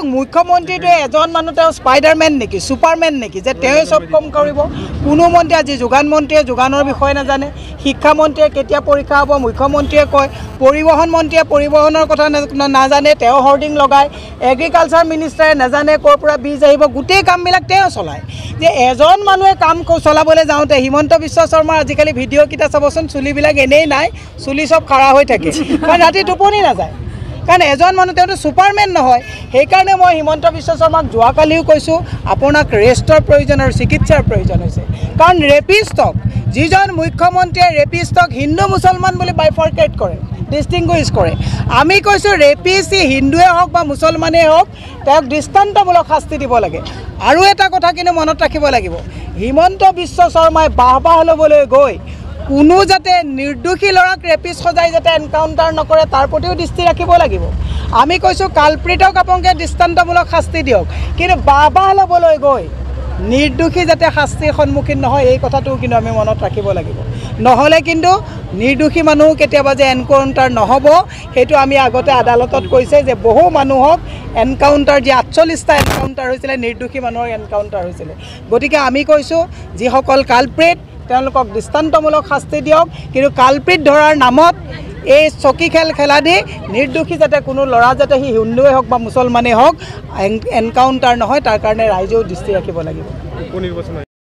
চাওক মুখ্যমন্ত্ৰীটোৱে এজন মানুহ তেওঁ স্পাইডাৰমেন নেকি ছুপাৰমেন নেকি যে তেওঁৱে চব কাম কৰিব কোনো মন্ত্ৰী আজি যোগান মন্ত্ৰীয়ে যোগানৰ বিষয়ে নাজানে শিক্ষামন্ত্ৰীয়ে কেতিয়া পৰীক্ষা হ'ব মুখ্যমন্ত্ৰীয়ে কয় পৰিবহণ মন্ত্ৰীয়ে পৰিবহণৰ কথা নাজানে তেওঁ হৰ্ডিং লগায় এগ্ৰিকালচাৰ মিনিষ্টাৰে নাজানে ক'ৰ পৰা বীজ আহিব গোটেই কামবিলাক তেওঁ চলায় যে এজন মানুহে কাম চলাবলৈ যাওঁতে হিমন্ত বিশ্ব শৰ্মাৰ আজিকালি ভিডিঅ'কেইটা চাবচোন চুলিবিলাক এনেই নাই চুলি চব খাৰা হৈ থাকে কাৰণ ৰাতি টোপনি নাযায় কাৰণ এজন মানুহ তেওঁতো ছুপাৰমেন নহয় সেইকাৰণে মই হিমন্ত বিশ্ব শৰ্মাক যোৱাকালিও কৈছোঁ আপোনাক ৰেষ্টৰ প্ৰয়োজন আৰু চিকিৎসাৰ প্ৰয়োজন হৈছে কাৰণ ৰেপিষ্টক যিজন মুখ্যমন্ত্ৰীয়ে ৰেপিষ্টক হিন্দু মুছলমান বুলি বাইফাৰ্কেট কৰে ডিষ্টিংগুইছ কৰে আমি কৈছোঁ ৰেপিষ্ট হিন্দুৱে হওক বা মুছলমানেই হওক তেওঁক দৃষ্টান্তমূলক শাস্তি দিব লাগে আৰু এটা কথা কিন্তু মনত ৰাখিব লাগিব হিমন্ত বিশ্ব শৰ্মাই বাহবাহ ল'বলৈ গৈ কোনো যাতে নিৰ্দোষী ল'ৰাক ৰেপিষ্ট সজাই যাতে এনকাউণ্টাৰ নকৰে তাৰ প্ৰতিও দৃষ্টি ৰাখিব লাগিব আমি কৈছোঁ কালপ্ৰিটক আপোনালোকে দৃষ্টান্তমূলক শাস্তি দিয়ক কিন্তু বাহবাহ ল'বলৈ গৈ নিৰ্দোষী যাতে শাস্তিৰ সন্মুখীন নহয় এই কথাটো কিন্তু আমি মনত ৰাখিব লাগিব নহ'লে কিন্তু নিৰ্দোষী মানুহ কেতিয়াবা যে এনকাউণ্টাৰ নহ'ব সেইটো আমি আগতে আদালতত কৈছে যে বহু মানুহক এনকাউণ্টাৰ যি 48টা এনকাউণ্টাৰ হৈছিলে নিৰ্দোষী মানুহৰ এনকাউণ্টাৰ হৈছিলে গতিকে আমি কৈছোঁ যিসকল কালপ্ৰিট তেওঁলোকক দৃষ্টান্তমূলক শাস্তি দিয়ক কিন্তু কালপ্ৰিট ধৰাৰ নামত এই চকী খেল খেলা দি নিৰ্দোষী যাতে কোনো ল'ৰা যাতে সি হিন্দুৱে হওক বা মুছলমানেই হওক এনকাউণ্টাৰ নহয় তাৰ কাৰণে ৰাইজেও দৃষ্টি ৰাখিব লাগিব।